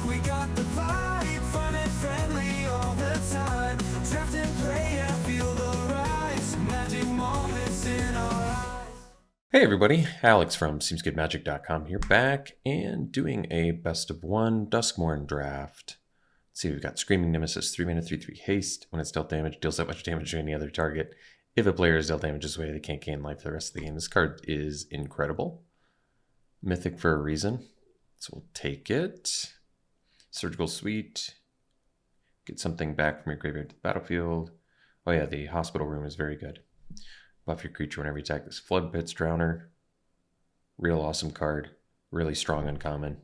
We got the vibe, fun and friendly all the time. Draft and play and feel the rise. Magic moments in our eyes. Hey everybody, Alex from SeemsGoodMagic.com here, back and doing a best of one Duskmourn draft. Let's see, we've got Screaming Nemesis, 3 mana, 3/3 haste. When it's dealt damage, deals that much damage to any other target. If a player is dealt damage this way, they can't gain life for the rest of the game. This card is incredible. Mythic for a reason, so we'll take it. Surgical Suite. Get something back from your graveyard to the battlefield. Oh yeah, the hospital room is very good. Buff your creature whenever you attack this Flood Pits Drowner. Real awesome card. Really strong uncommon.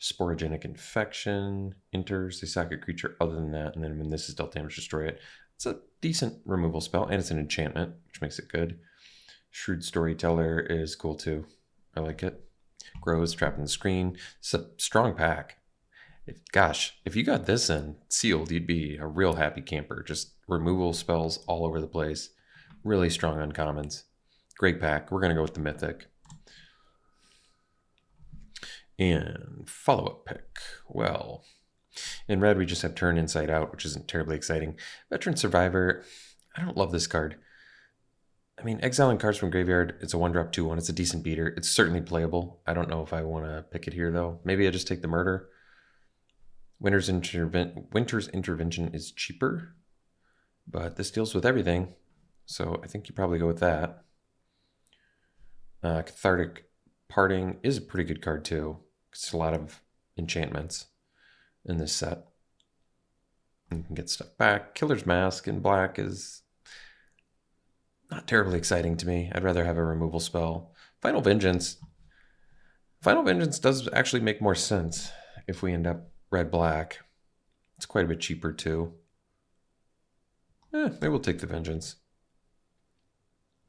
Sporogenic Infection. Enters. They sack a creature other than that, and then when this is dealt damage, destroy it. It's a decent removal spell, and it's an enchantment, which makes it good. Shrewd Storyteller is cool too. I like it. Grows, Trapped in the Screen. It's a strong pack. Gosh, if you got this in sealed, you'd be a real happy camper. Just removal spells all over the place. Really strong uncommons. Great pack. We're going to go with the Mythic. And follow-up pick. Well, in red, we just have Turn Inside Out, which isn't terribly exciting. Veteran Survivor. I don't love this card. I mean, exiling cards from graveyard, it's a 1-drop 2/1. It's a decent beater. It's certainly playable. I don't know if I want to pick it here, though. Maybe I just take the Murder. Winter's Intervention is cheaper, but this deals with everything. So I think you probably go with that. Cathartic Parting is a pretty good card too. It's a lot of enchantments in this set. You can get stuff back. Killer's Mask in black is not terribly exciting to me. I'd rather have a removal spell. Final Vengeance. Final Vengeance does actually make more sense if we end up red-black. It's quite a bit cheaper too. Maybe we'll take the Vengeance.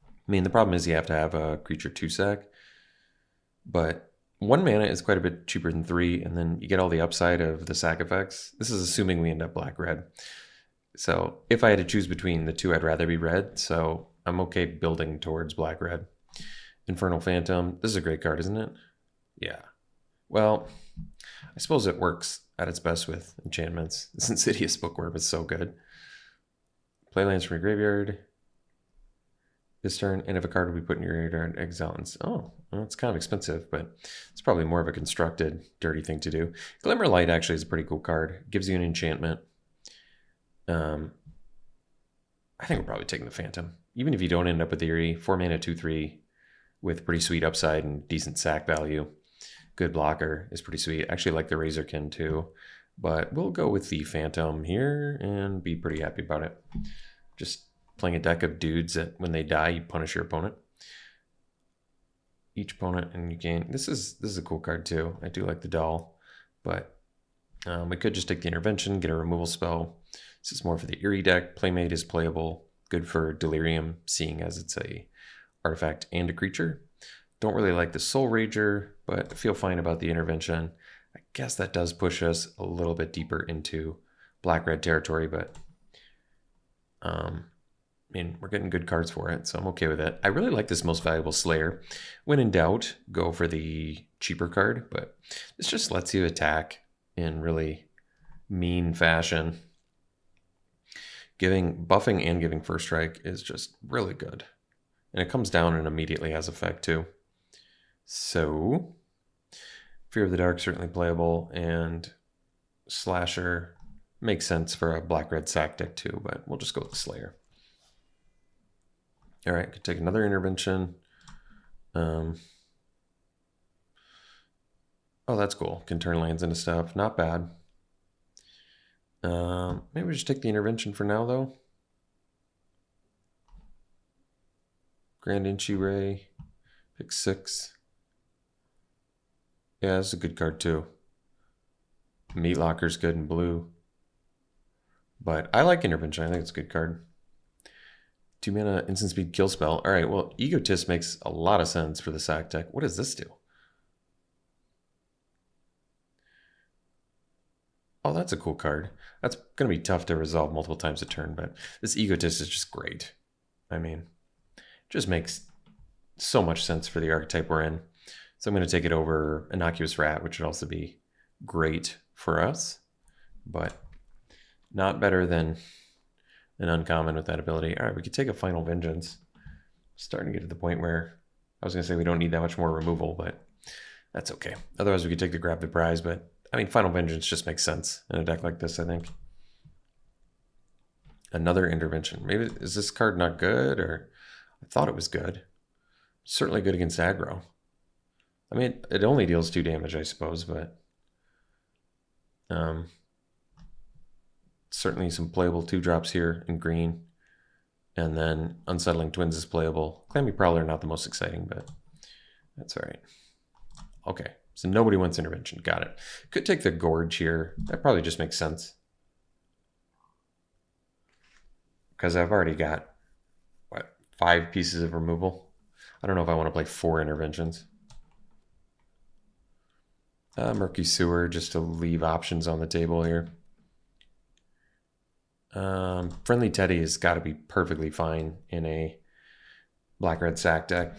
I mean, the problem is you have to have a creature 2-sack, but 1 mana is quite a bit cheaper than 3, and then you get all the upside of the sack effects. This is assuming we end up black-red. So if I had to choose between the two, I'd rather be red, so I'm okay building towards black-red. Infernal Phantom, this is a great card, isn't it? Yeah. Well, I suppose it works at its best with enchantments. This Insidious Bookworm is so good. Play lands from your graveyard this turn, and if a card will be put in your graveyard, exile and well, it's kind of expensive, but it's probably more of a constructed, dirty thing to do. Glimmer Light actually is a pretty cool card. Gives you an enchantment. I think we're probably taking the Phantom. Even if you don't end up with Eerie, 4 mana, 2/3, with pretty sweet upside and decent sack value. Good blocker is pretty sweet. I actually like the Razorkin too, but we'll go with the Phantom here and be pretty happy about it. Just playing a deck of dudes that when they die, you punish your opponent. Each opponent, and you gain. This is a cool card too. I do like the doll, but we could just take the Intervention, get a removal spell. This is more for the Eerie deck. Playmate is playable. Good for Delirium, seeing as it's a artifact and a creature. Don't really like the Soul Rager, but feel fine about the Intervention. I guess that does push us a little bit deeper into black-red territory, but I mean, we're getting good cards for it, so I'm okay with it. I really like this Most Valuable Slayer. When in doubt, go for the cheaper card, but this just lets you attack in really mean fashion. Buffing and giving First Strike is just really good. And it comes down and immediately has effect too. So, Fear of the Dark certainly playable, and Slasher makes sense for a black-red sack deck too, but we'll just go with the Slayer. All right, could take another Intervention. Oh, that's cool. Can turn lands into stuff. Not bad. Maybe we just take the Intervention for now, though. Grand Inchi Ray. Pick 6. Yeah, that's a good card, too. Meat Locker's good in blue. But I like Intervention. I think it's a good card. 2 mana instant speed kill spell. All right, well, Egotist makes a lot of sense for the sack deck. What does this do? Oh, that's a cool card. That's going to be tough to resolve multiple times a turn, but this Egotist is just great. I mean, it just makes so much sense for the archetype we're in. So I'm going to take it over Innocuous Rat, which would also be great for us, but not better than an uncommon with that ability. All right, we could take a Final Vengeance. Starting to get to the point where I was going to say we don't need that much more removal, but that's okay. Otherwise, we could take the Grab the Prize, but I mean, Final Vengeance just makes sense in a deck like this, I think. Another Intervention. Maybe, is this card not good, or I thought it was good. Certainly good against aggro. I mean, it only deals 2 damage, I suppose, but certainly some playable 2-drops here in green. And then Unsettling Twins is playable. Clammy Prowler, not the most exciting, but that's all right. Okay, so nobody wants Intervention. Got it. Could take the Gorge here. That probably just makes sense. Because I've already got, what, 5 pieces of removal? I don't know if I want to play 4 Interventions. Murky Sewer, just to leave options on the table here. Friendly Teddy has got to be perfectly fine in a black-red sack deck.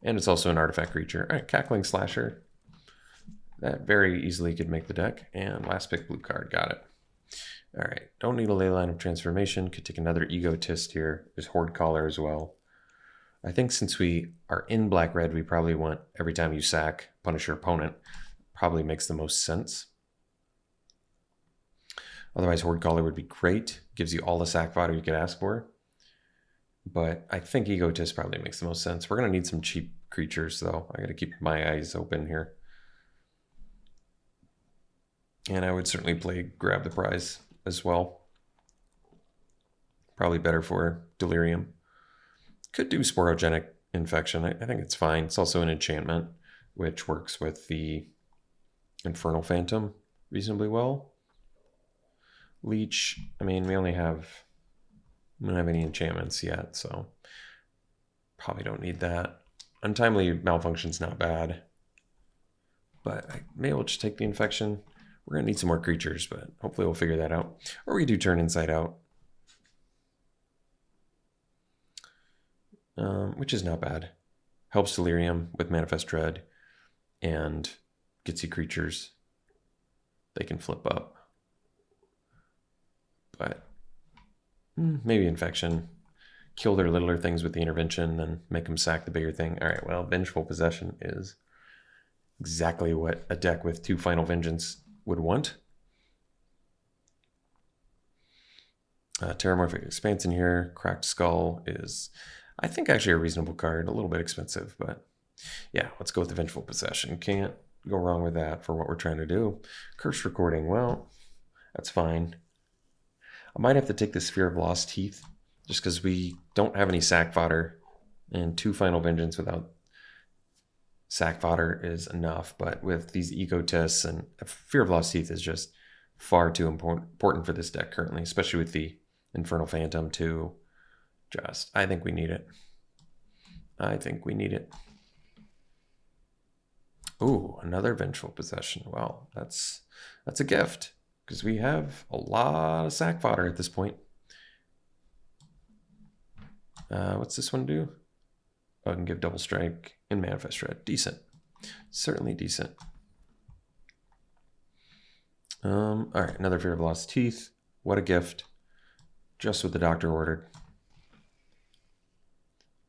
And it's also an artifact creature. All right, Cackling Slasher. That very easily could make the deck. And last pick, blue card. Got it. All right, don't need a Leyline of Transformation. Could take another Egotist here. There's Horde Caller as well. I think since we are in black-red, we probably want, every time you sack, punish your opponent. Probably makes the most sense. Otherwise, Horde Caller would be great. Gives you all the sack fodder you could ask for. But I think Egotist probably makes the most sense. We're going to need some cheap creatures, though. I got to keep my eyes open here. And I would certainly play Grab the Prize as well. Probably better for Delirium. Could do Sporogenic Infection. I think it's fine. It's also an enchantment, which works with the Infernal Phantom reasonably well. Leech, I mean, we don't have any enchantments yet, so probably don't need that. Untimely Malfunction's not bad, but maybe we'll just take the Infection. We're going to need some more creatures, but hopefully we'll figure that out. Or we do turn Inside Out, which is not bad. Helps Delirium with Manifest Dread and gets you creatures they can flip up. But maybe Infection. Kill their littler things with the Intervention, then make them sack the bigger thing. All right, well, Vengeful Possession is exactly what a deck with 2 Final Vengeance would want. Terramorphic Expanse in here. Cracked Skull is, I think, actually a reasonable card. A little bit expensive, but yeah, let's go with the Vengeful Possession. Can't go wrong with that for what we're trying to do. Curse Recording, well, that's fine. I might have to take the Sphere of Lost Teeth, just because we don't have any sack fodder, and 2 Final Vengeance without sack fodder is enough. But with these Egotists, and Fear of Lost Teeth is just far too important for this deck currently, especially with the Infernal Phantom too. I think we need it. I think we need it. Ooh, another Vengeful Possession. Well, that's a gift, because we have a lot of sack fodder at this point. What's this one do? Oh, I can give Double Strike and Manifest Dread. Decent. Certainly decent. All right, another Fear of Lost Teeth. What a gift. Just what the doctor ordered.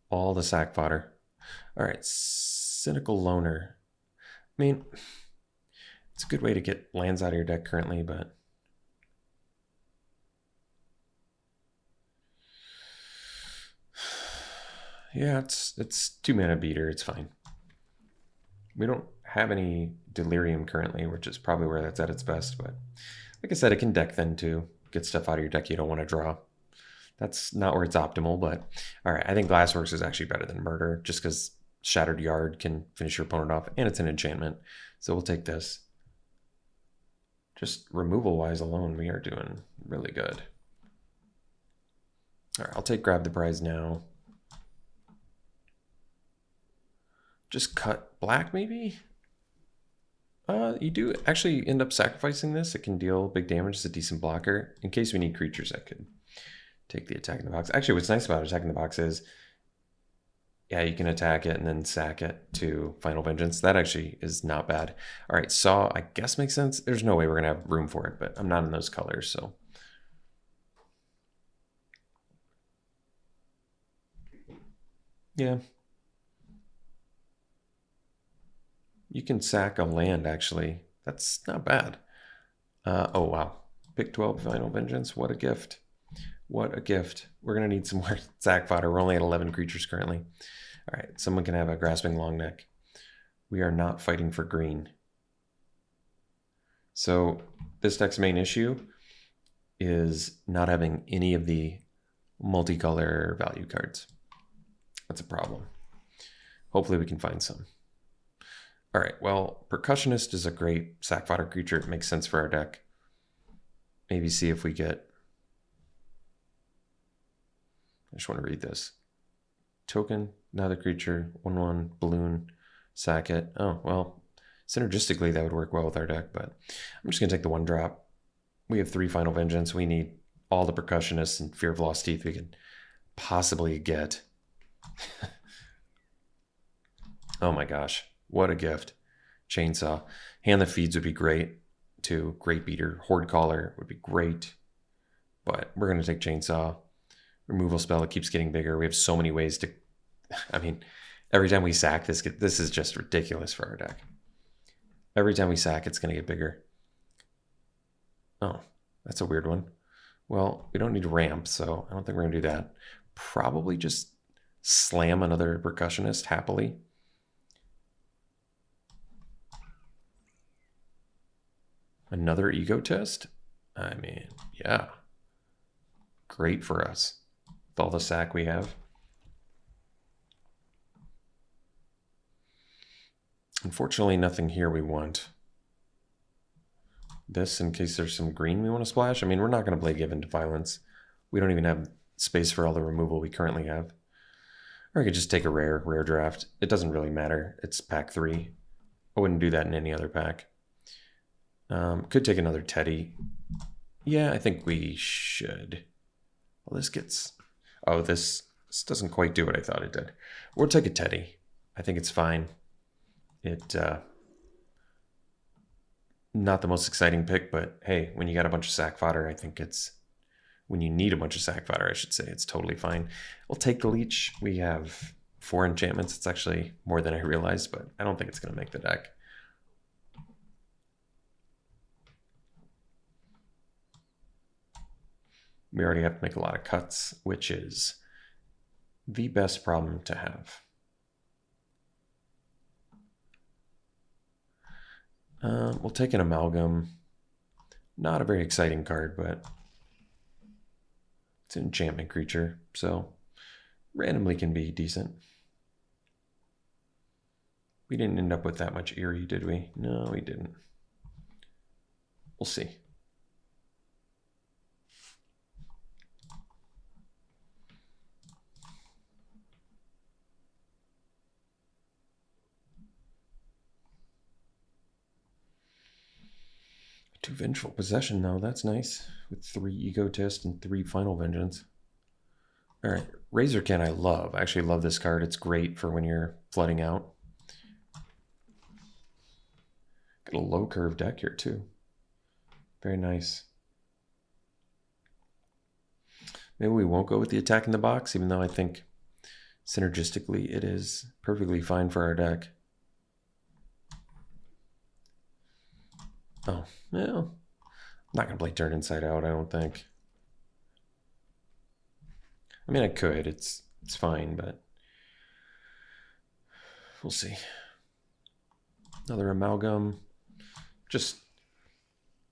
All the sack fodder. All right, Cynical Loner. I mean, it's a good way to get lands out of your deck currently, but yeah, it's 2 mana beater. It's fine. We don't have any Delirium currently, which is probably where that's at its best. But like I said, it can deck then too. Get stuff out of your deck you don't want to draw. That's not where it's optimal, but all right. I think Glassworks is actually better than Murder, just because Shattered Yard can finish your opponent off, and it's an enchantment. So we'll take this. Just removal-wise alone, we are doing really good. All right, I'll take Grab the Prize now. Just cut black, maybe? You do actually end up sacrificing this. It can deal big damage. It's a decent blocker. In case we need creatures, I could take the Attack in the Box. Actually, what's nice about Attack in the Box is Yeah, you can attack it and then sack it to Final Vengeance. That actually is not bad. All right, Saw, I guess makes sense. There's no way we're going to have room for it, but I'm not in those colors, so. Yeah. You can sack a land, actually. That's not bad. Oh, wow. Pick 12 Final Vengeance. What a gift. What a gift. We're going to need some more sack fodder. We're only at 11 creatures currently. All right, someone can have a Grasping Longneck. We are not fighting for green. So this deck's main issue is not having any of the multicolor value cards. That's a problem. Hopefully we can find some. All right, well, Percussionist is a great sack fodder creature. It makes sense for our deck. Maybe see if we get... I just want to read this. Token, another creature, 1/1, balloon, sack it. Oh, well, synergistically that would work well with our deck, but I'm just going to take the 1-drop. We have 3 Final Vengeance. We need all the Percussionists and Fear of Lost Teeth we could possibly get. Oh my gosh, what a gift. Chainsaw. Hand that Feeds would be great too. Great Beater. Horde Caller would be great, but we're going to take Chainsaw. Removal spell, it keeps getting bigger. We have so many ways to... I mean, every time we sack this, this is just ridiculous for our deck. Every time we sack, it's going to get bigger. Oh, that's a weird one. Well, we don't need ramp, so I don't think we're going to do that. Probably just slam another Percussionist happily. Another Ego Test? I mean, yeah. Great for us. With all the sack we have. Unfortunately, nothing here we want. This, in case there's some green we want to splash. I mean, we're not going to play Given to Violence. We don't even have space for all the removal we currently have. Or I could just take a rare draft. It doesn't really matter. It's pack 3. I wouldn't do that in any other pack. Could take another Teddy. Yeah, I think we should. Well, this gets... Oh, this doesn't quite do what I thought it did. We'll take a Teddy. I think it's fine. Not the most exciting pick, but hey, when you got a bunch of sack fodder, I think it's... When you need a bunch of sack fodder, I should say, it's totally fine. We'll take the Leech. We have 4 enchantments. It's actually more than I realized, but I don't think it's going to make the deck. We already have to make a lot of cuts, which is the best problem to have. We'll take an Amalgam. Not a very exciting card, but it's an enchantment creature, so randomly can be decent. We didn't end up with that much Eerie, did we? No, we didn't. We'll see. Two Vengeful Possession, though. That's nice. With 3 Egotist and 3 Final Vengeance. All right. Razorkin I love. I actually love this card. It's great for when you're flooding out. Got a low curve deck here, too. Very nice. Maybe we won't go with the attack in the box, even though I think synergistically it is perfectly fine for our deck. Oh, well, I'm not going to play Turn Inside Out, I don't think. I mean, I could. It's fine, but we'll see. Another Amalgam. Just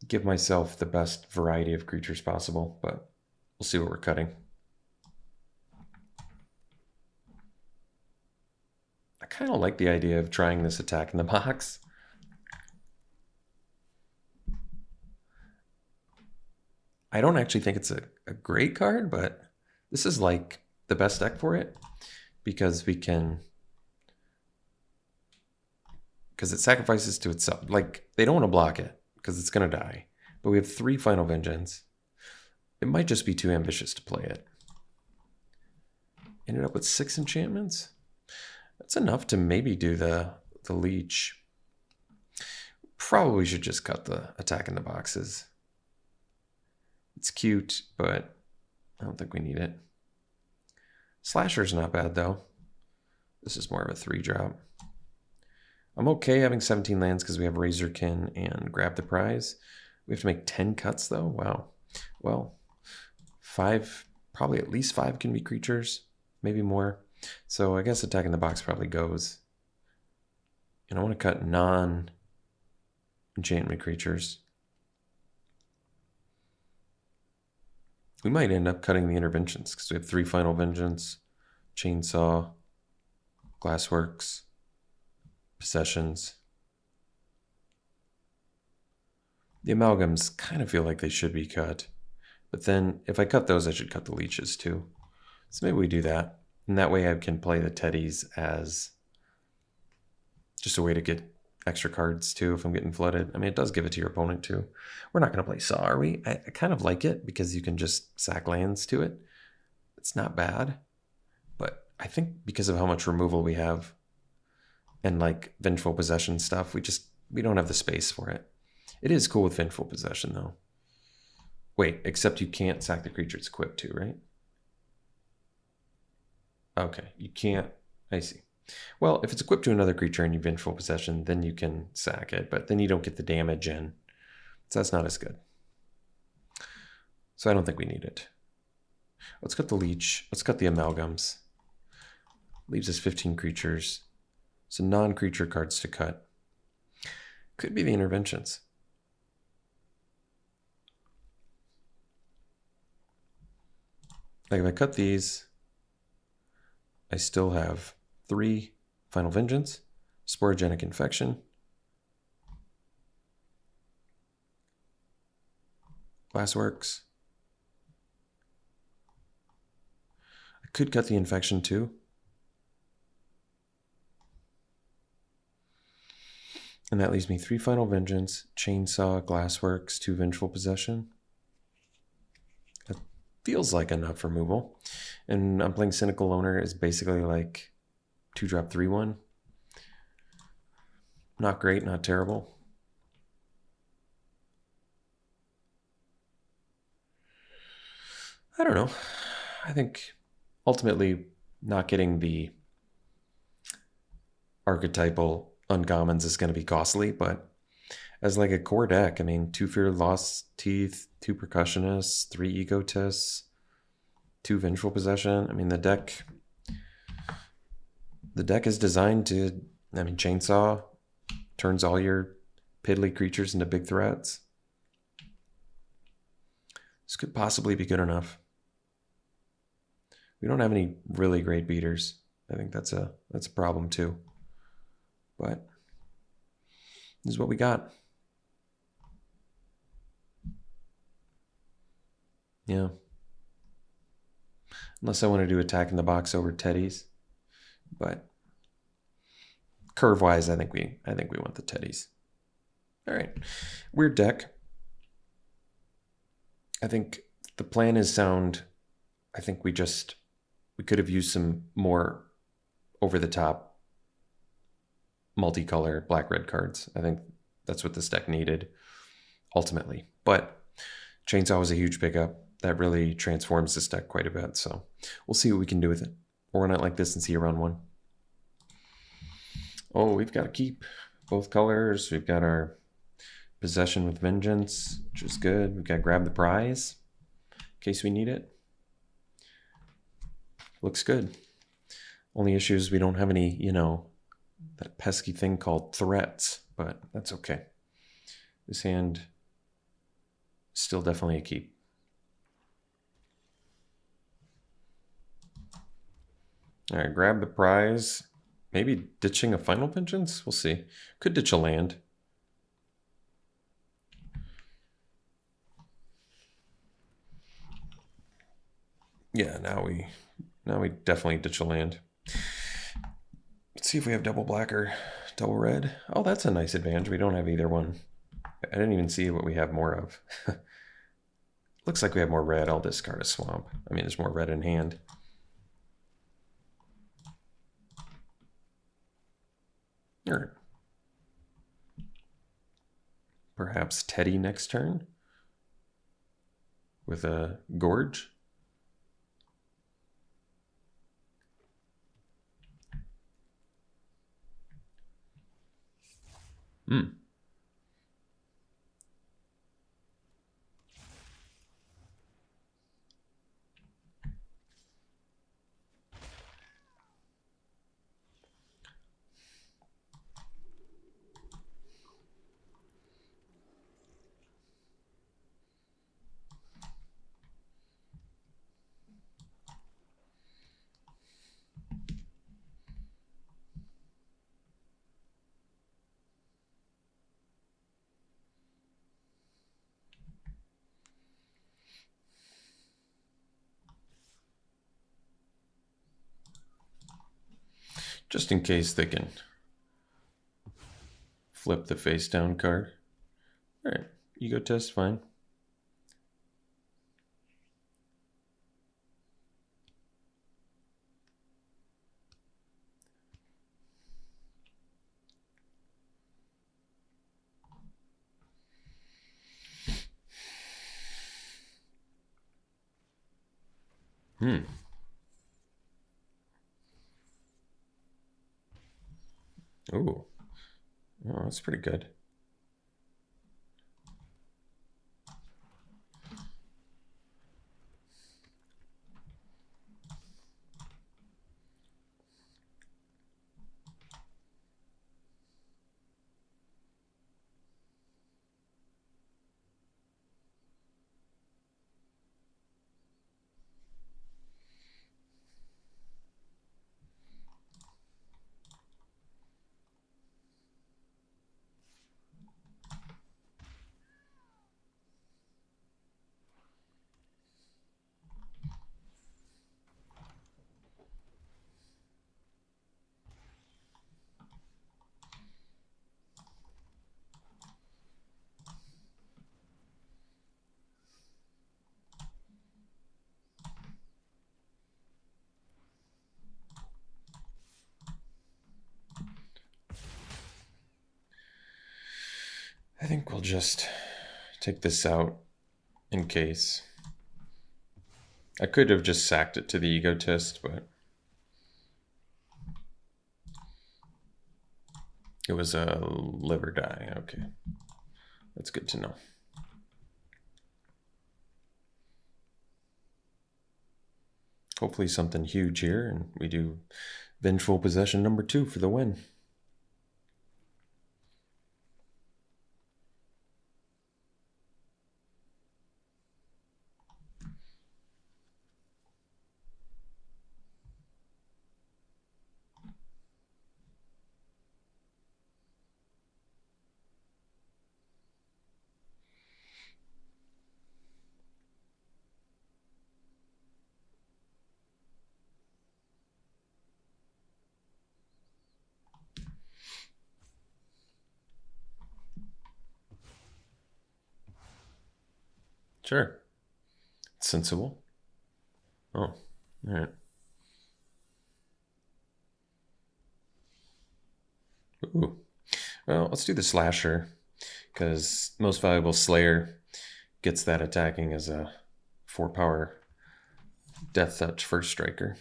give myself the best variety of creatures possible, but we'll see what we're cutting. I kind of like the idea of trying this attack in the box. I don't actually think it's a great card, but this is like the best deck for it because we can... Because it sacrifices to itself. Like, they don't want to block it because it's going to die. But we have 3 Final Vengeance. It might just be too ambitious to play it. Ended up with 6 enchantments. That's enough to maybe do the leech. Probably should just cut the attack in the boxes. It's cute, but I don't think we need it. Slasher's not bad though. This is more of a 3-drop. I'm okay having 17 lands because we have Razorkin and Grab the Prize. We have to make 10 cuts though? Wow. Well, 5, probably at least 5 can be creatures, maybe more. So I guess attacking the box probably goes. And I want to cut non-enchantment creatures. We might end up cutting the interventions because we have 3 Final Vengeance, Chainsaw, Glassworks, Possessions. The amalgams kind of feel like they should be cut. But then if I cut those, I should cut the leeches too. So maybe we do that. And that way I can play the teddies as just a way to get extra cards too if I'm getting flooded. I mean, it does give it to your opponent too. We're not going to play Saw, are we? I kind of like it because you can just sack lands to it. It's not bad. But I think because of how much removal we have and like Vengeful Possession stuff, we don't have the space for it. It is cool with Vengeful Possession though. Wait, except you can't sack the creature it's equipped to, right? Okay, you can't. I see. Well, if it's equipped to another creature and you Vengeful Possession, then you can sack it, but then you don't get the damage in. So that's not as good. So I don't think we need it. Let's cut the leech. Let's cut the amalgams. Leaves us 15 creatures. So non-creature cards to cut. Could be the interventions. Like if I cut these, I still have 3 Final Vengeance, Sporogenic Infection, Glassworks. I could cut the Infection too. And that leaves me 3 Final Vengeance, Chainsaw, Glassworks, 2 Vengeful Possession. That feels like enough removal. And I'm playing Cynical Loner is basically like 2-drop 3/1. Not great, not terrible. I don't know. I think ultimately not getting the archetypal uncommons is going to be costly, but as like a core deck, I mean, 2 Fear Lost Teeth, 2 Percussionists, 3 Egotists, 2 Vengeful Possession. I mean, the deck is designed to, I mean, Chainsaw turns all your piddly creatures into big threats. This could possibly be good enough. We don't have any really great beaters. I think that's a problem too. But this is what we got. Yeah. Unless I want to do attack in the box over teddies. But curve-wise, I think we want the teddies. All right. Weird deck. I think the plan is sound. I think we could have used some more over-the-top multicolor black-red cards. I think that's what this deck needed ultimately. But Chainsaw was a huge pickup. That really transforms this deck quite a bit. So we'll see what we can do with it. We'll run it like this and see around 1. Oh, we've got to keep both colors. We've got our Possession with Vengeance, which is good. We've got Grab the Prize in case we need it. Looks good. Only issue is we don't have any, that pesky thing called threats, but that's okay. This hand is still definitely a keep. All right, Grab the Prize. Maybe ditching a Final Vengeance? We'll see. Could ditch a land. Yeah, now we definitely ditch a land. Let's see if we have double black or double red. Oh, that's a nice advantage. We don't have either one. I didn't even see what we have more of. Looks like we have more red. I'll discard a swamp. I mean, there's more red in hand. All right. Perhaps Teddy next turn with a Gorge. Hmm. Just in case they can flip the face down card. All right, ego test, fine. Hmm. Ooh. Oh, that's pretty good. I think we'll just take this out in case. I could have just sacked it to the ego test, but it was a liver die. Okay, that's good to know. Hopefully something huge here, and we do Vengeful Possession number 2 for the win. Sure. It's sensible. Oh, all right. Ooh. Well, let's do the Slasher, because Most Valuable Slayer gets that attacking as a 4-power Death Touch first striker.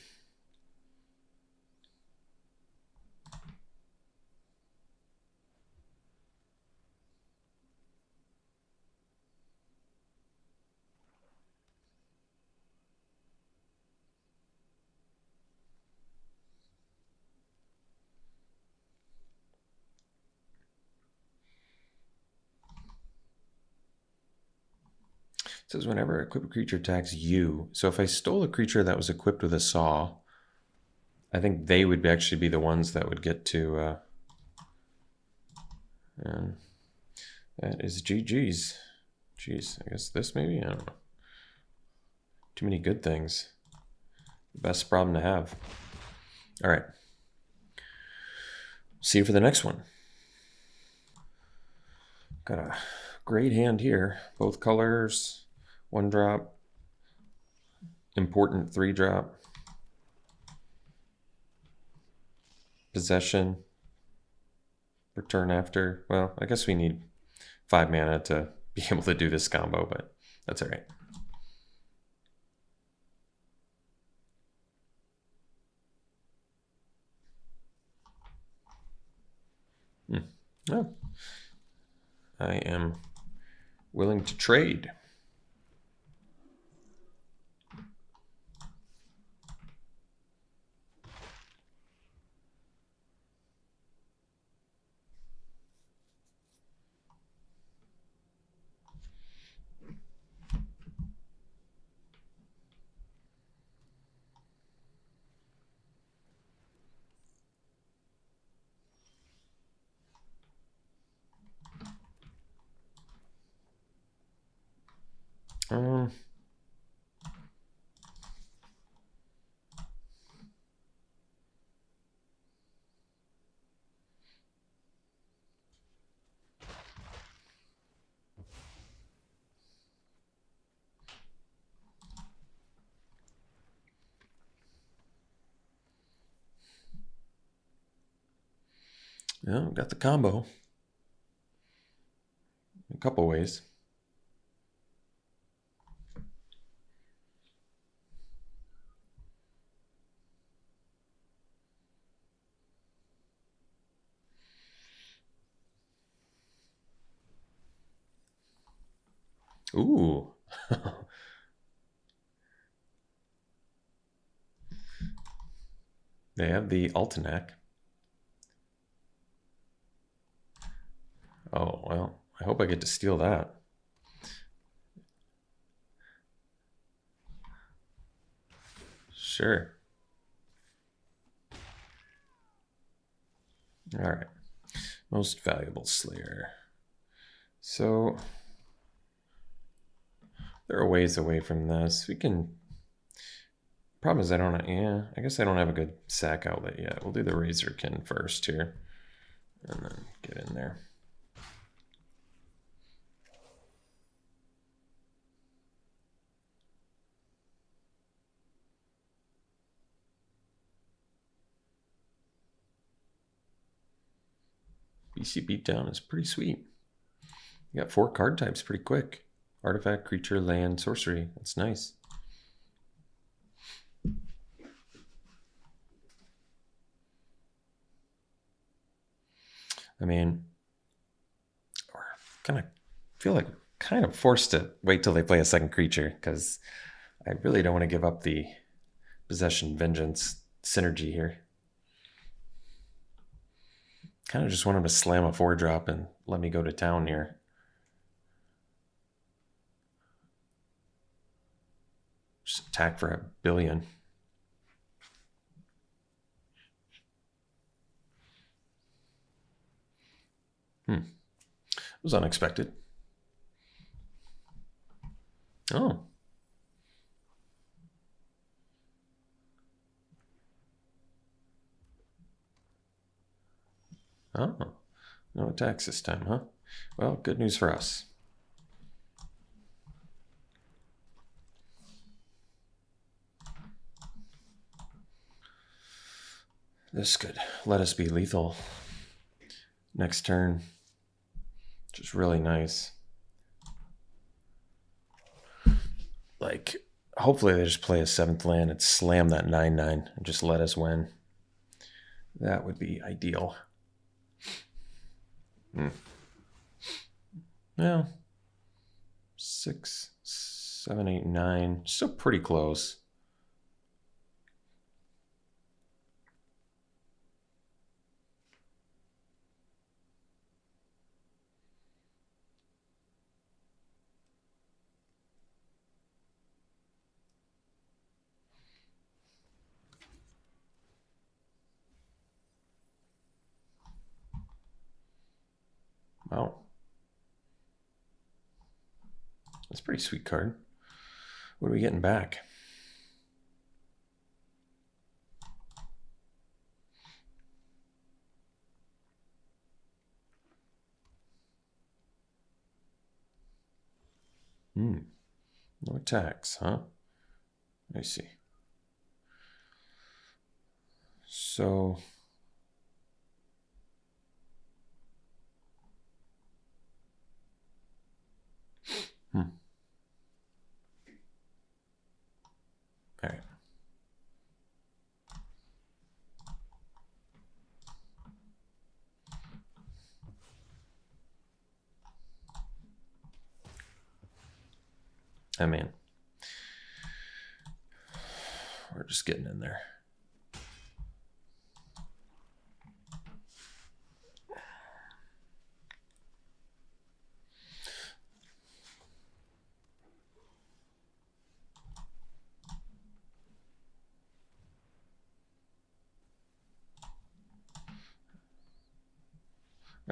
It says whenever a equipped creature attacks you. So if I stole a creature that was equipped with a saw, I think they would actually be the ones that would get to. And that is GG's. Jeez, I guess this maybe? I don't know. Too many good things. Best problem to have. All right. See you for the next one. Got a great hand here. Both colors. 1-drop. Important 3-drop. Possession. return after. Well, I guess we need 5 mana to be able to do this combo, but that's all right. Oh, I am willing to trade. Um, yeah, got the combo. A couple ways. Ooh. They have the Altenac. Oh, well, I hope I get to steal that. Sure. All right. Most valuable Slayer. So there are ways away from this. We can. Problem is, I don't. Yeah, I guess I don't have a good sack outlet yet. We'll do the Razorkin first here, and then get in there. BC Beatdown is pretty sweet. You got 4 card types pretty quick. Artifact, creature, land, sorcery. That's nice. I mean, kind of feel like kind of forced to wait till they play a second creature because I really don't want to give up the Possession Vengeance synergy here. Kind of just want him to slam a 4-drop and let me go to town here. Just attack for $1 billion. It was unexpected. Oh. Oh. No attacks this time, huh? Well, good news for us. This could let us be lethal next turn. Which is really nice. Like, hopefully they just play a 7th land and slam that 9/9 and just let us win. That would be ideal. Well, 6, 7, 8, 9. Still pretty close. Wow. That's a pretty sweet card. What are we getting back? No attacks, huh? I see. So All right. I mean, we're just getting in there.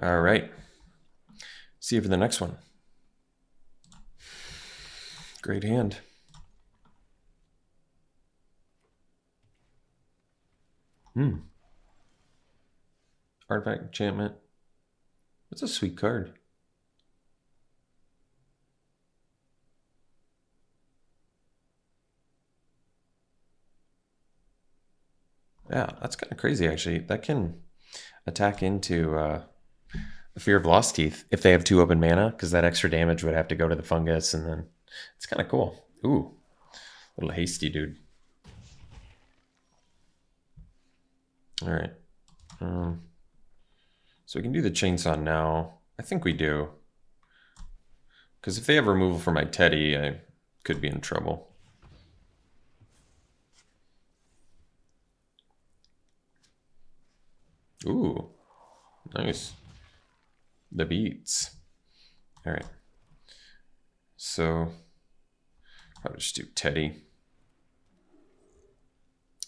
All right. See you for the next one. Great hand. Artifact enchantment. That's a sweet card. Yeah, that's kind of crazy, actually. That can attack into Fear of Lost Teeth if they have 2 open mana, because that extra damage would have to go to the fungus, and then it's kind of cool. Ooh, little hasty dude. All right. So we can do the chainsaw now. I think we do. Because if they have removal for my Teddy, I could be in trouble. Ooh, nice. The beats. All right. So I'll just do Teddy.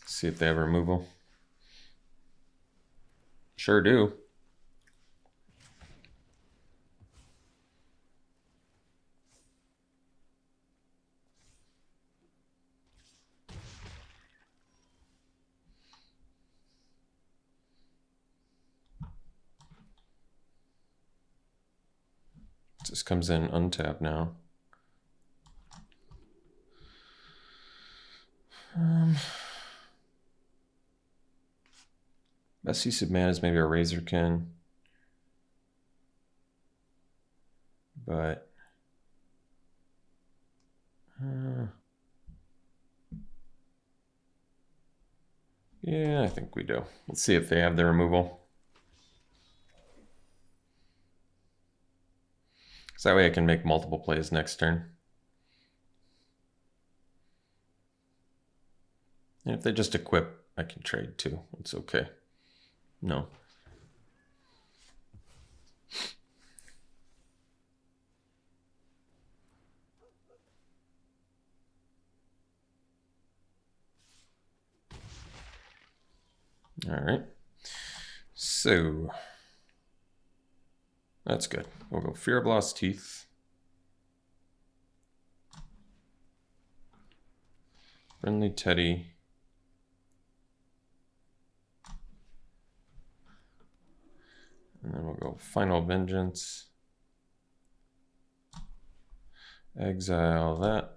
See if they have removal. Sure do. This comes in untapped now. Best use of mana is maybe a Razorkin. But yeah, I think we do. Let's see if they have the removal. So that way I can make multiple plays next turn. And if they just equip, I can trade too. It's okay. No. All right. So that's good. We'll go Fear of Lost Teeth. Friendly Teddy. And then we'll go Final Vengeance. Exile that.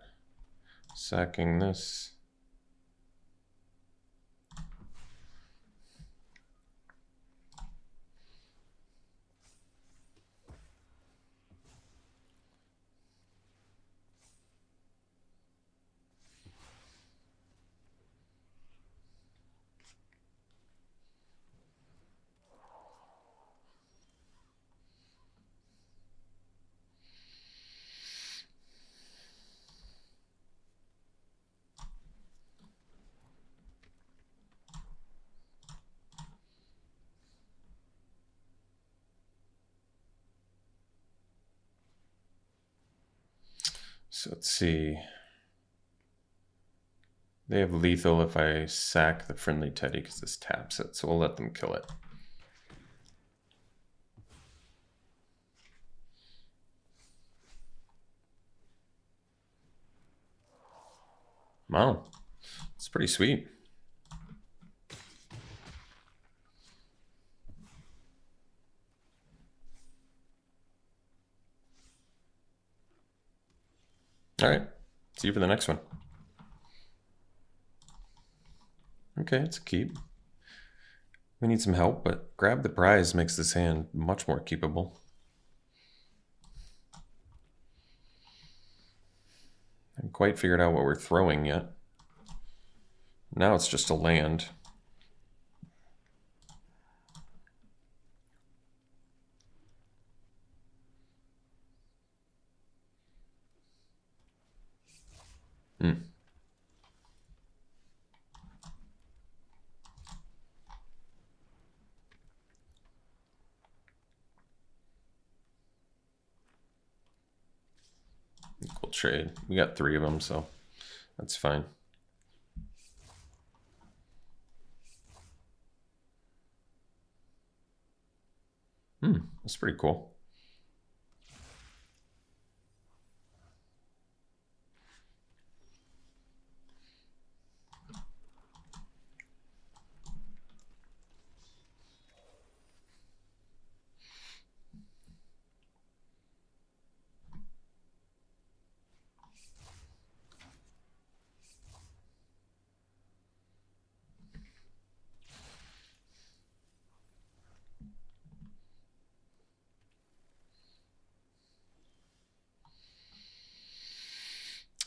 Sacking this. So let's see. They have lethal if I sack the Friendly Teddy because this taps it, so we'll let them kill it. Wow, it's pretty sweet. All right, see you for the next one. Okay, it's a keep. We need some help, but Grab the Prize makes this hand much more keepable. quite figured out what we're throwing yet. Now it's just a land. Equal trade. We got 3 of them, so that's fine. That's pretty cool.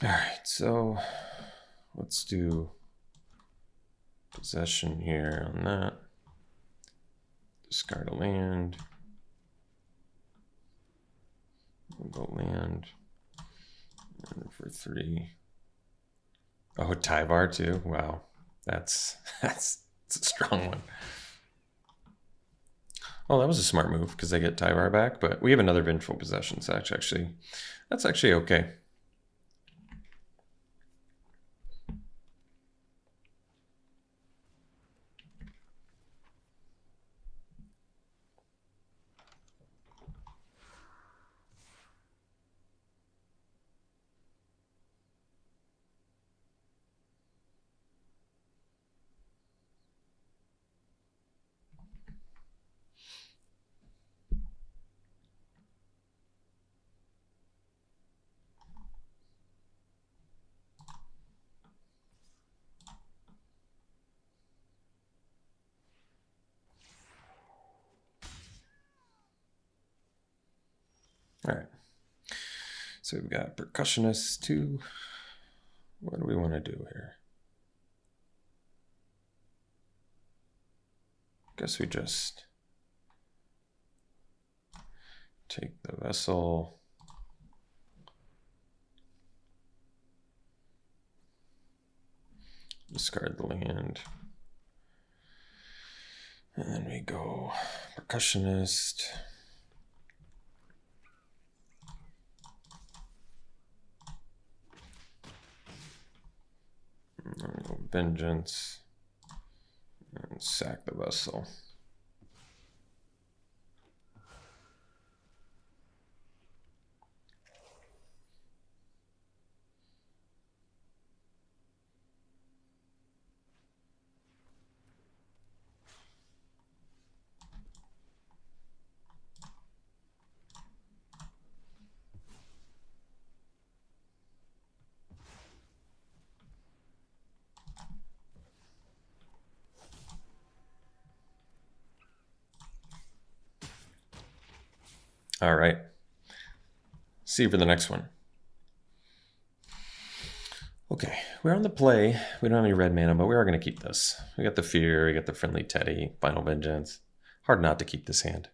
All right, so let's do possession here on that. Discard a land. We'll go land. And for 3. Oh, Tyvar too. Wow, that's a strong one. Oh, that was a smart move because they get Tyvar back, but we have another Vengeful Possession, so that's actually okay. All right. So we've got Percussionist 2. What do we want to do here? Guess we just take the vessel. Discard the land. And then we go Percussionist. And then we go Vengeance. And sack the vessel. All right. See you for the next one. Okay, we're on the play. We don't have any red mana, but we are going to keep this. We got the Fear, we got the Friendly Teddy, Final Vengeance. Hard not to keep this hand.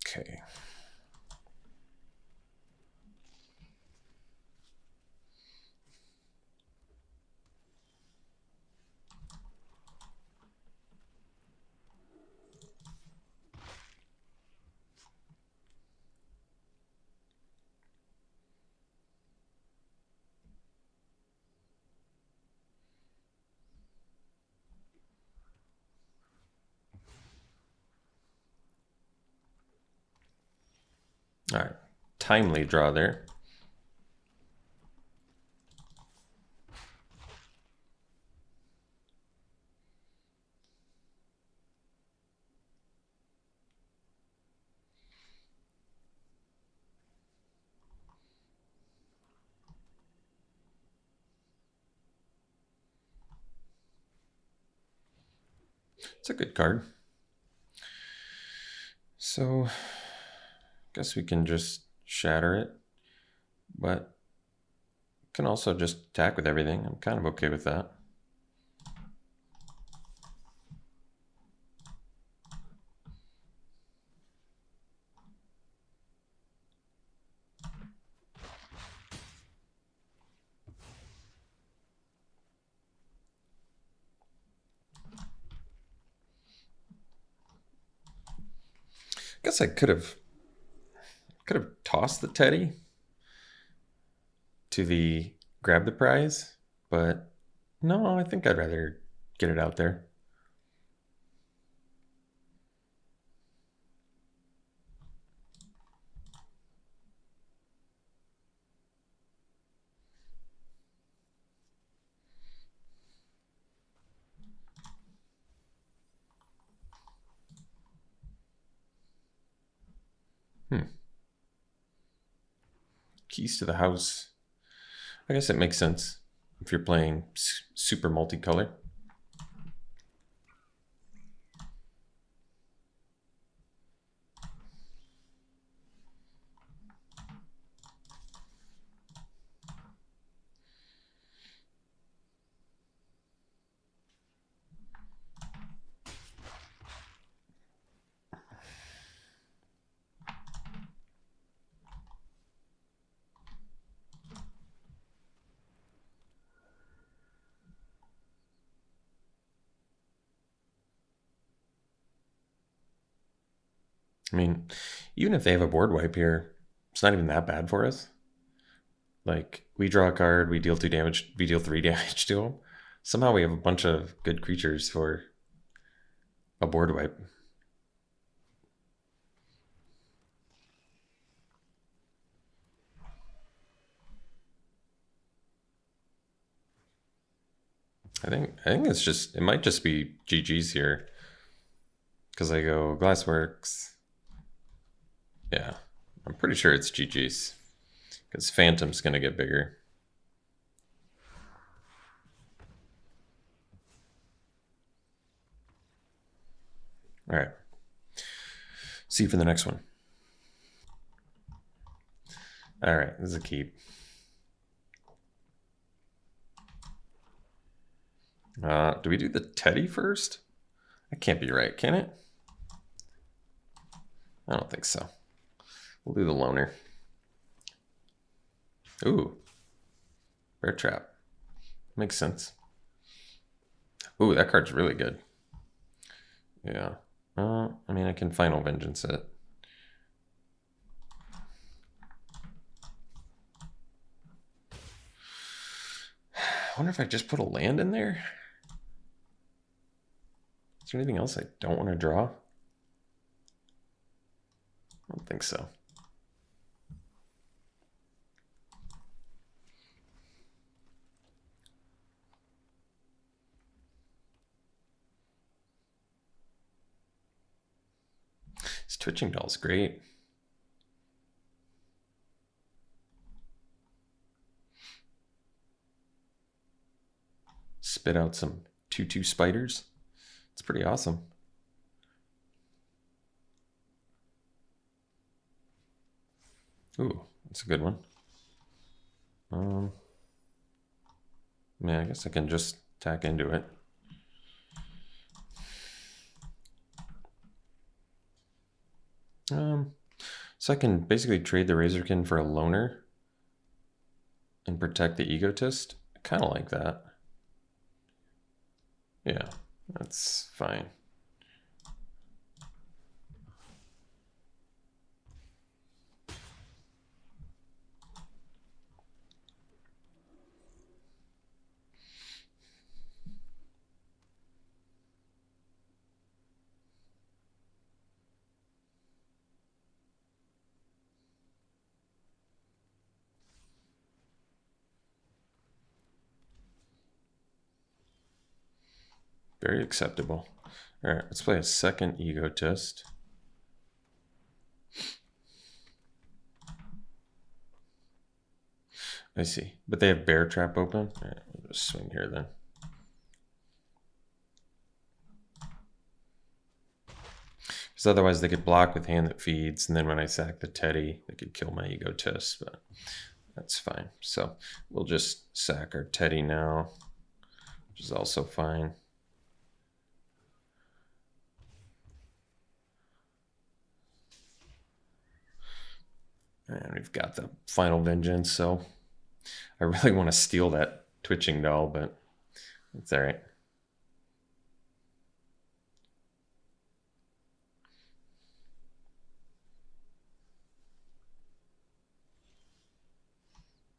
Okay. All right, timely draw there. It's a good card. So, guess we can just shatter it, but can also just attack with everything. I'm kind of okay with that. Guess I could have tossed the teddy to the grab the prize, but no, I think I'd rather get it out there. Keys to the house. I guess it makes sense if you're playing super multicolor. I mean, even if they have a board wipe here, it's not even that bad for us. Like, we draw a card, we deal 2 damage, we deal 3 damage to them. Somehow we have a bunch of good creatures for a board wipe. I think it might just be GG's here. Because I go Glassworks. Yeah, I'm pretty sure it's GG's. Because Phantom's going to get bigger. All right. See you for the next one. All right, this is a keep. Do we do the teddy first? That can't be right, can it? I don't think so. We'll do the loner. Ooh. Bear trap. Makes sense. Ooh, that card's really good. Yeah. I mean, I can Final Vengeance it. I wonder if I just put a land in there? Is there anything else I don't want to draw? I don't think so. This Twitching Doll's great. Spit out some 2/2 spiders. It's pretty awesome. Ooh, that's a good one. Yeah, I guess I can just tack into it. So I can basically trade the Razorkin for a loner and protect the Egotist. I kind of like that. Yeah, that's fine. Very acceptable. All right, let's play a second Egotist. I see, but they have Bear Trap open. All right, we'll just swing here then. Because Because otherwise they could block with hand that feeds, and then when I sack the Teddy, they could kill my Egotist, but that's fine. So we'll just sack our Teddy now, which is also fine. And we've got the Final Vengeance, so I really want to steal that Twitching Doll, but it's all right.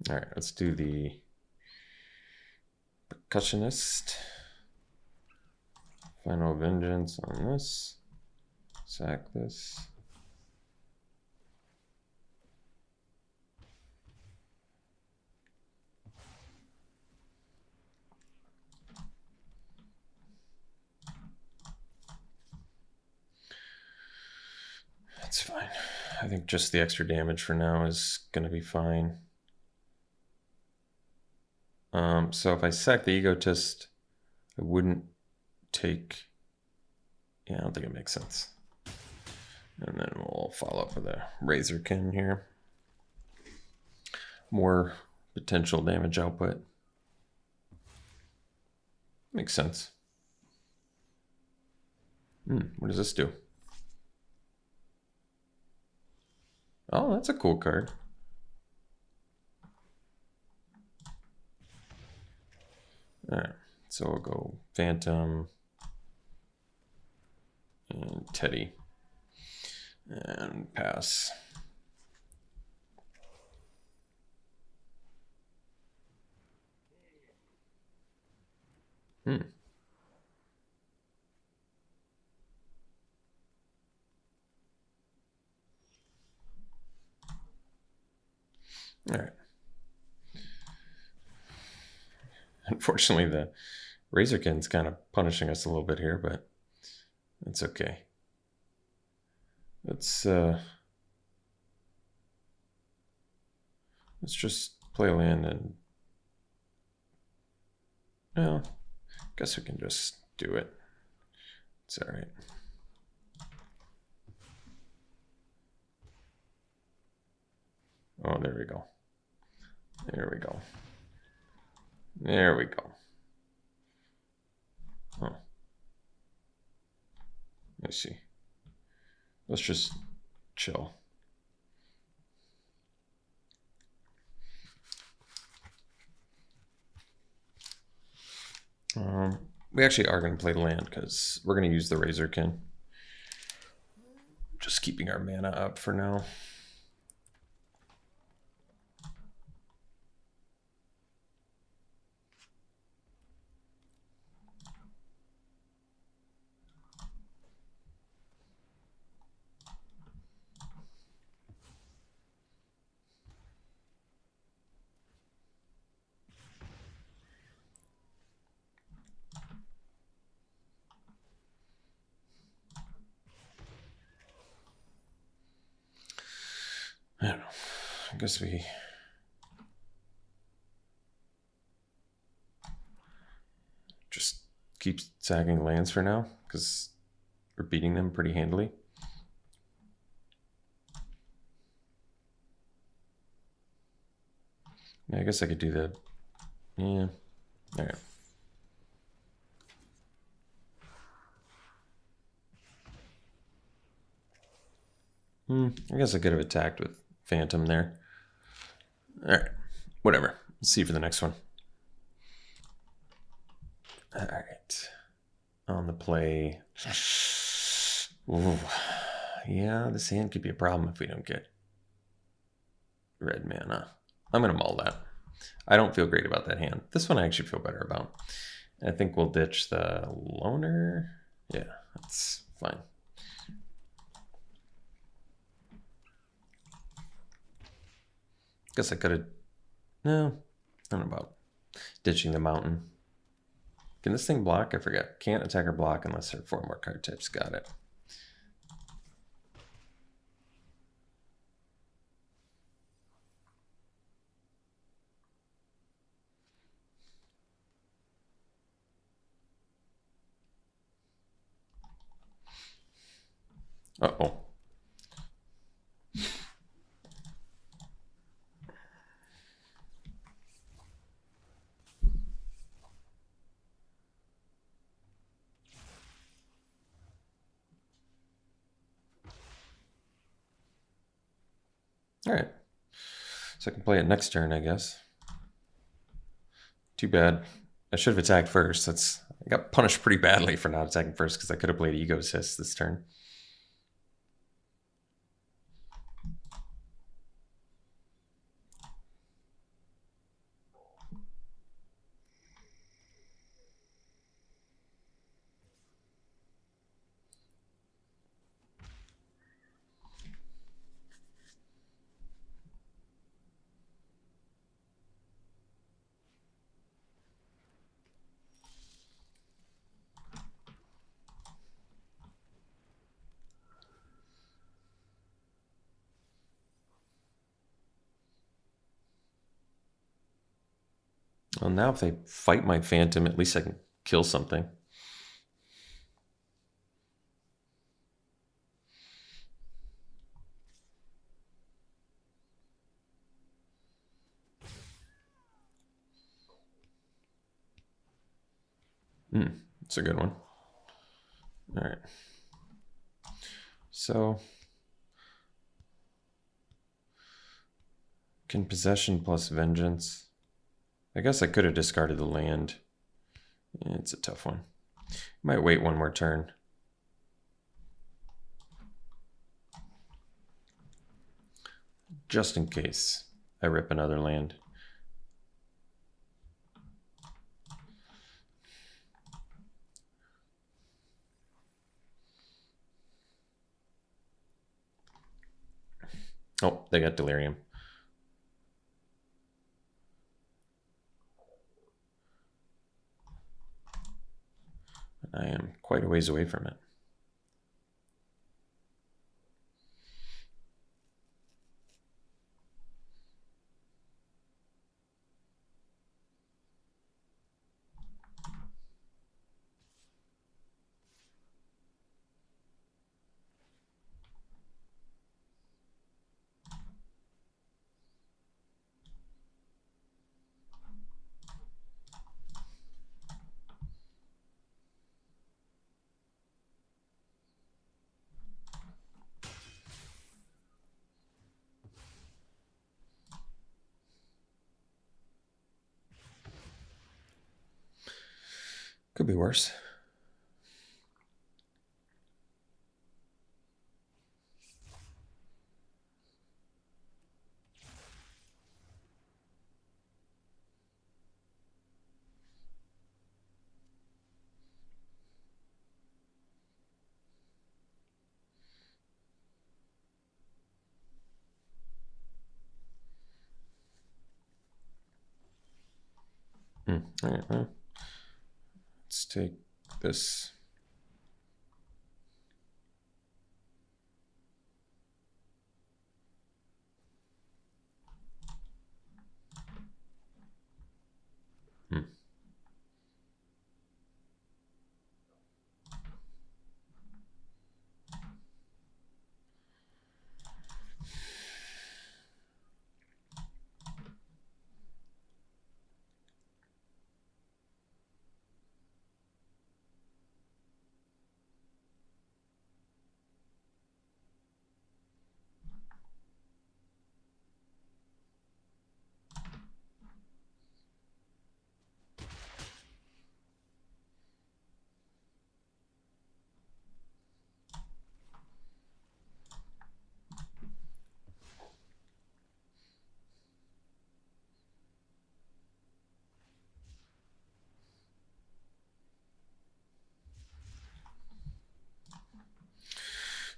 All right, let's do the Percussionist. Final Vengeance on this. Sack this. That's fine. I think just the extra damage for now is going to be fine. So if I sack the Egotist, I wouldn't take... Yeah, I don't think it makes sense. And then we'll follow up with a Razorkin here. More potential damage output. Makes sense. What does this do? Oh, that's a cool card. All right, so we'll go Phantom and Teddy and pass. All right. Unfortunately, the Razorkin's kind of punishing us a little bit here, but it's okay. Let's just play land and... Well, I guess we can just do it. It's all right. Oh, there we go. There we go. There we go. Huh. Let's see. Let's just chill. We actually are going to play land because we're going to use the Razorkin. Just keeping our mana up for now. I don't know. I guess we... just keep sagging lands for now, because we're beating them pretty handily. Yeah, I guess I could do that. Yeah. All right. I guess I could have attacked with Phantom there. All right. Whatever. Let's see for the next one. All right. On the play. Ooh. Yeah, this hand could be a problem if we don't get red mana. I'm going to mull that. I don't feel great about that hand. This one I actually feel better about. I think we'll ditch the loner. Yeah, that's fine. Guess I could have... No, I don't know about ditching the mountain. Can this thing block? I forget. Can't attack or block unless there are 4 more card types. Got it. Uh-oh. All right. So I can play it next turn, I guess. Too bad. I should have attacked first. I got punished pretty badly for not attacking first because I could have played Ego Assist this turn. Well, now if they fight my Phantom, at least I can kill something. It's a good one. All right. So, can Possession plus Vengeance? I guess I could have discarded the land. It's a tough one. Might wait one more turn. Just in case I rip another land. Oh, they got Delirium. I am quite a ways away from it. Could be worse. All right, well, let's take this.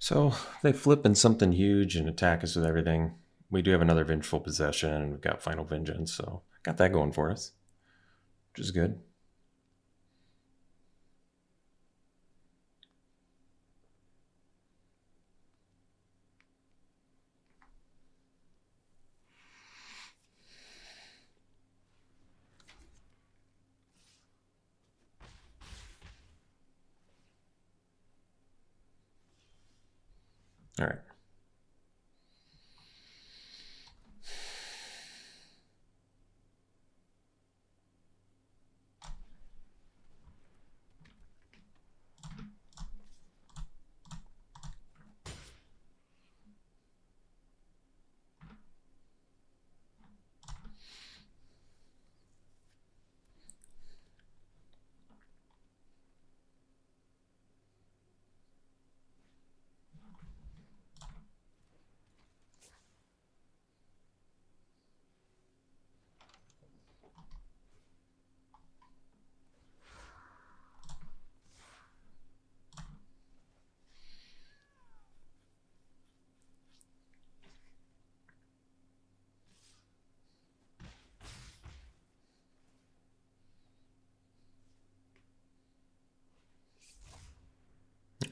So they flip in something huge and attack us with everything. We do have another Vengeful Possession, and we've got Final Vengeance, so got that going for us, which is good. All right.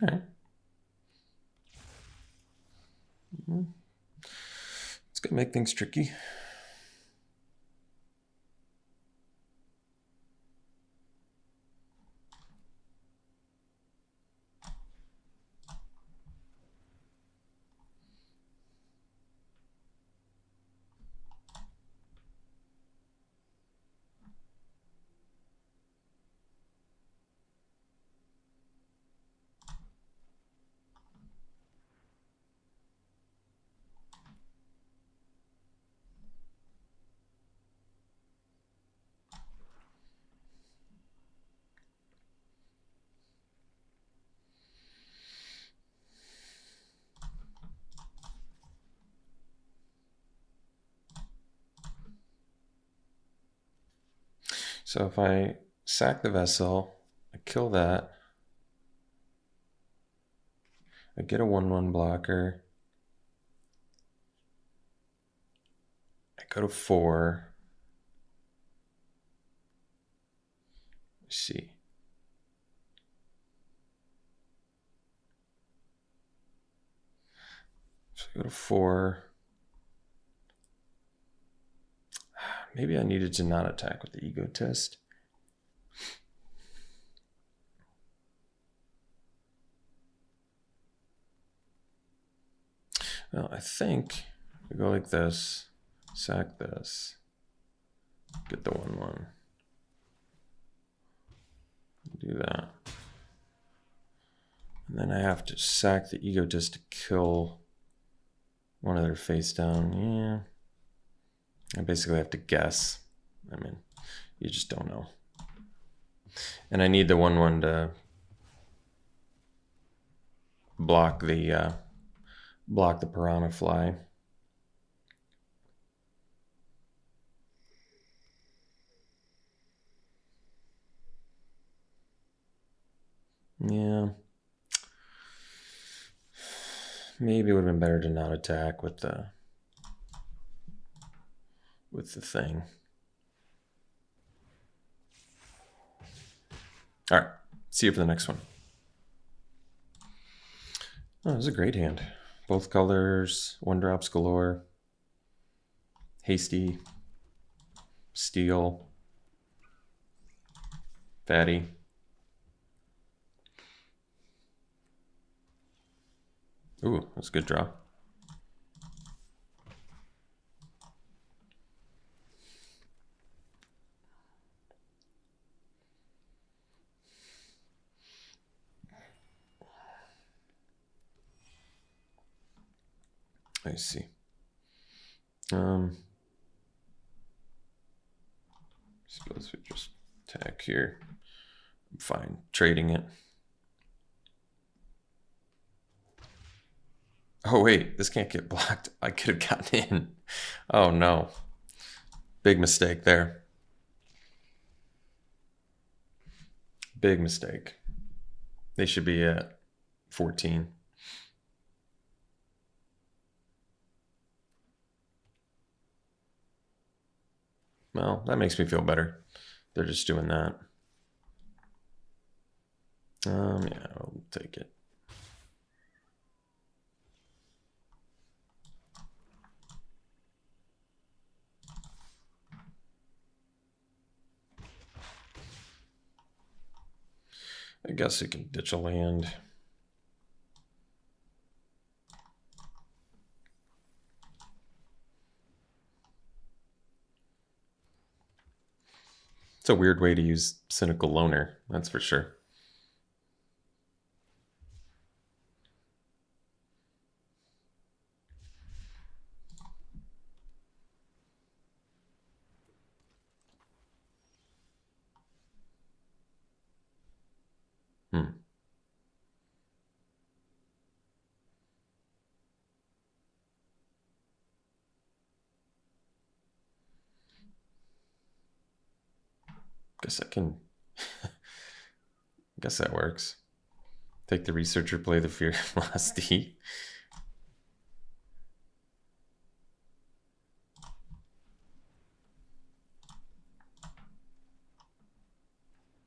All right. It's gonna make things tricky. So if I sack the vessel, I kill that, I get a 1/1 blocker, I go to 4. Let's see. So I go to 4. Maybe I needed to not attack with the egotist. Well, I think we go like this, sack this, get the 1/1. Do that. And then I have to sack the egotist to kill one of their face down. Yeah. I basically have to guess. I mean, you just don't know. And I need the 1/1 to block the piranha fly. Yeah. Maybe it would have been better to not attack with the thing. All right, see you for the next one. Oh, this is a great hand. Both colors, 1-drops galore. Hasty, steel, fatty. Ooh, that's a good draw. I see. Suppose we just attack here. I'm fine trading it. Oh wait, this can't get blocked. I could have gotten in. Oh no. Big mistake there. Big mistake. They should be at 14. Well, that makes me feel better. They're just doing that. Yeah, I'll take it. I guess you can ditch a land. It's a weird way to use Cynical Loner, that's for sure. Guess I can. Guess that works. Take the Researcher, play the Fear Velocity.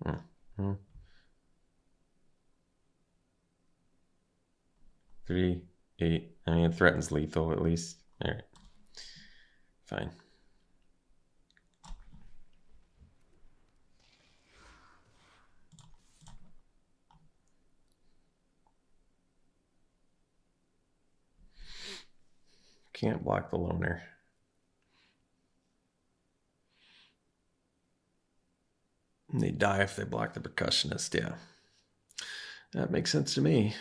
Mm-hmm. 3, 8. I mean, it threatens lethal at least. All right. Fine. Can't block the Loner. And they die if they block the Percussionist, yeah. That makes sense to me.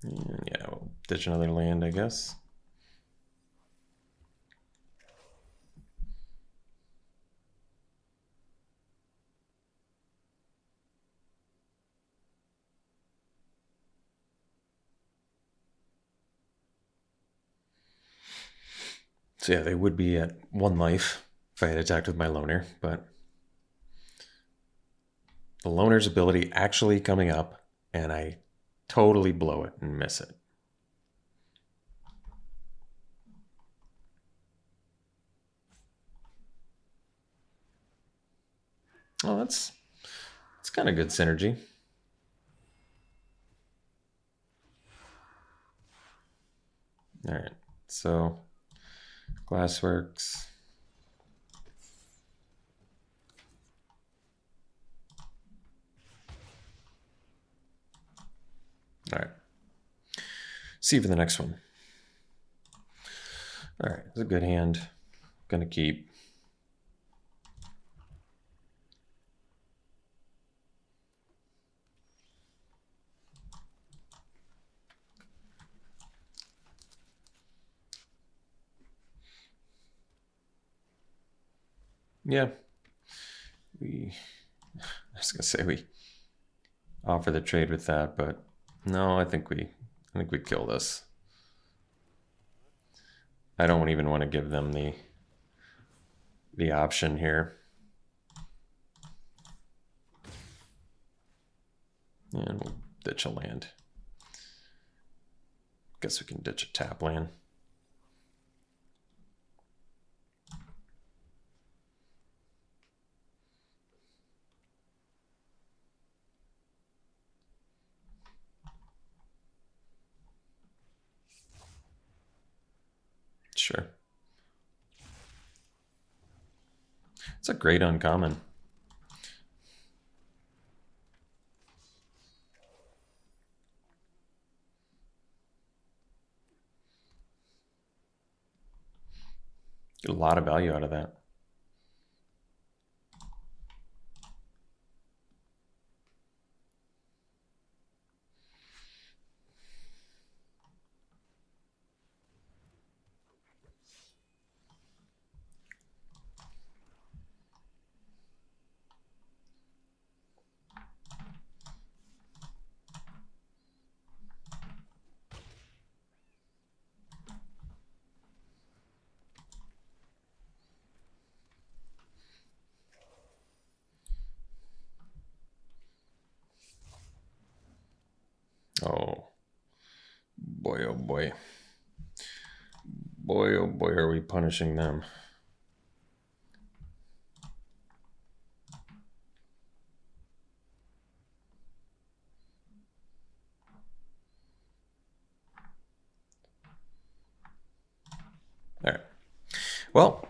Yeah, we'll ditch another land, I guess. So yeah, they would be at 1 life if I had attacked with my Loner, but the Loner's ability actually coming up, and I totally blow it and miss it. Oh, that's kind of good synergy. All right, so Glassworks. All right. See for the next one. All right, it's a good hand. Gonna keep. Yeah. I was gonna say we offer the trade with that, but no, I think we kill this. I don't even want to give them the option here. And we'll ditch a land. Guess we can ditch a tap land. Sure. It's a great uncommon. Get a lot of value out of that. Oh boy, oh boy. Boy, oh boy, are we punishing them. All right. Well,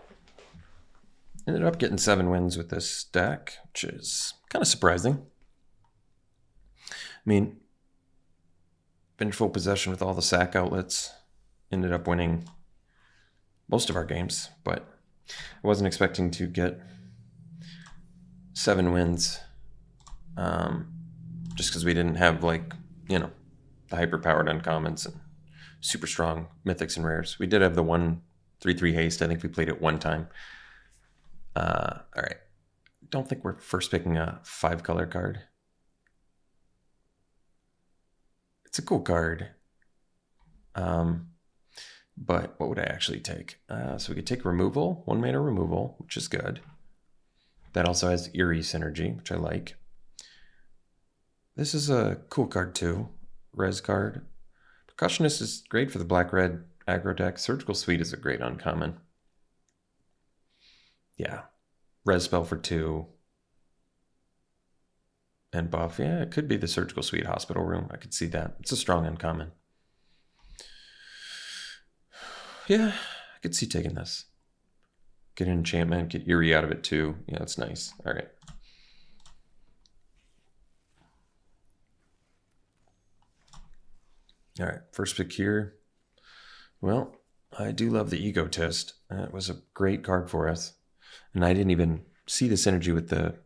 ended up getting 7 wins with this deck, which is kind of surprising. I mean, Vengeful Possession with all the sack outlets. Ended up winning most of our games, but I wasn't expecting to get 7 wins just because we didn't have, like, you know, the hyper-powered uncommons and super strong mythics and rares. We did have the 1/3/3 haste. I think we played it one time. All right. Don't think we're first picking a 5-color card. It's a cool card. But what would I actually take? So we could take removal, 1 mana removal, which is good. That also has Eerie synergy, which I like. This is a cool card too. Res card. Percussionist is great for the black-red aggro deck. Surgical Suite is a great uncommon. Yeah. Res spell for 2. And buff. Yeah, it could be the Surgical Suite Hospital Room. I could see that. It's a strong uncommon. Yeah, I could see taking this. Get an enchantment, get Eerie out of it too. Yeah, that's nice. All right. All right, first pick here. Well, I do love the Egotist. It was a great card for us. And I didn't even see the synergy with the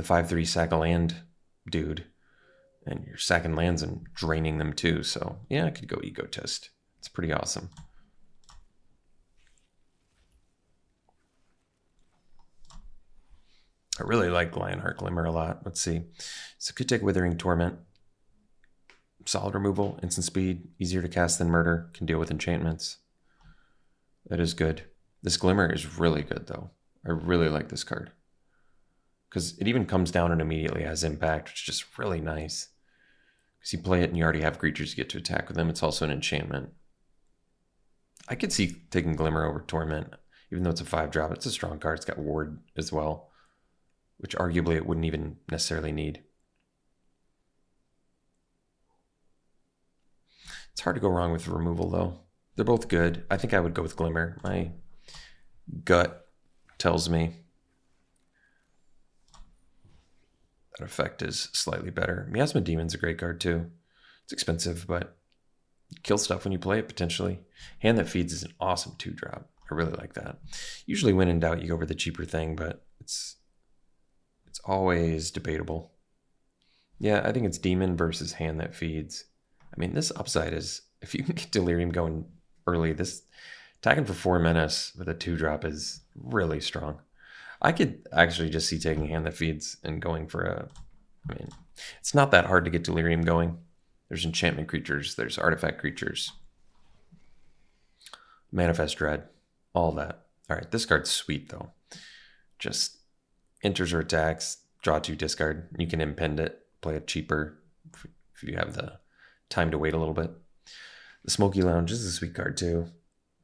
5/3 sack a land dude. And you're sacking lands and draining them too. So yeah, I could go Egotist. It's pretty awesome. I really like Lionheart Glimmer a lot. Let's see. So could take Withering Torment. Solid removal, instant speed, easier to cast than Murder, can deal with enchantments. That is good. This Glimmer is really good though. I really like this card. Because it even comes down and immediately has impact, which is just really nice. Because you play it and you already have creatures you get to attack with them. It's also an enchantment. I could see taking Glimmer over Torment, even though it's a 5-drop. It's a strong card. It's got Ward as well, which arguably it wouldn't even necessarily need. It's hard to go wrong with removal, though. They're both good. I think I would go with Glimmer. My gut tells me that effect is slightly better. Miasma Demon's a great card, too. It's expensive, but kill stuff when you play it, potentially. Hand That Feeds is an awesome 2-drop. I really like that. Usually when in doubt, you go over the cheaper thing, but it's always debatable. Yeah, I think it's Demon versus Hand That Feeds. I mean, this upside is, if you can get Delirium going early, this attacking for 4 menace with a 2-drop is really strong. I could actually just see taking Hand That Feeds and going for a, I mean, it's not that hard to get Delirium going. There's enchantment creatures, there's artifact creatures. Manifest Dread, all that. All right, this card's sweet though. Just enters or attacks, draw 2, discard. You can impend it, play it cheaper if you have the time to wait a little bit. The Smoky Lounge is a sweet card too.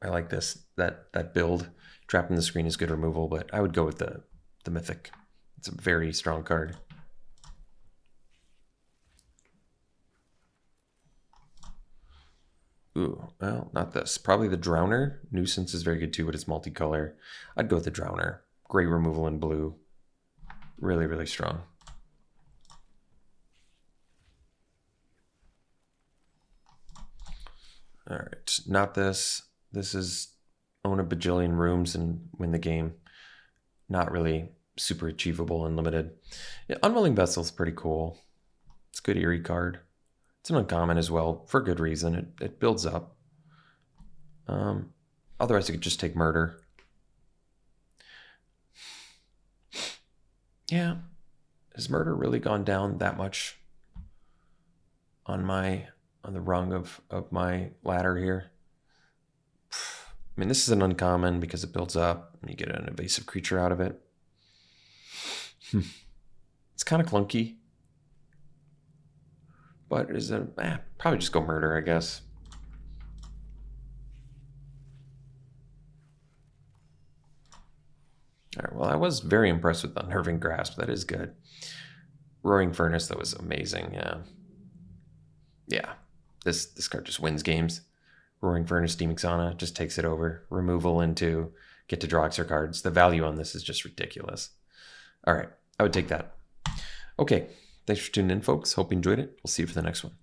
I like this. That build. Trapping the Screen is good removal, but I would go with the Mythic. It's a very strong card. Ooh, well, not this. Probably the Drowner. Nuisance is very good too, but it's multicolor. I'd go with the Drowner. Great removal in blue. Really, really strong. All right, not this. This is own a bajillion rooms and win the game. Not really super achievable and limited. Yeah, Unwilling Vessel is pretty cool. It's a good Eerie card. It's an uncommon as well, for good reason. It builds up. Otherwise, I could just take Murder. Yeah. Has Murder really gone down that much on the rung of my ladder here? I mean, this is an uncommon because it builds up and you get an evasive creature out of it. It's kind of clunky. But is it probably just go Murder, I guess. All right, well, I was very impressed with Unnerving Grasp. That is good. Roaring Furnace, that was amazing. Yeah. Yeah. This card just wins games. Roaring Furnace, Steam Xana just takes it over. Removal into get to draw extra cards. The value on this is just ridiculous. All right, I would take that. Okay, thanks for tuning in, folks. Hope you enjoyed it. We'll see you for the next one.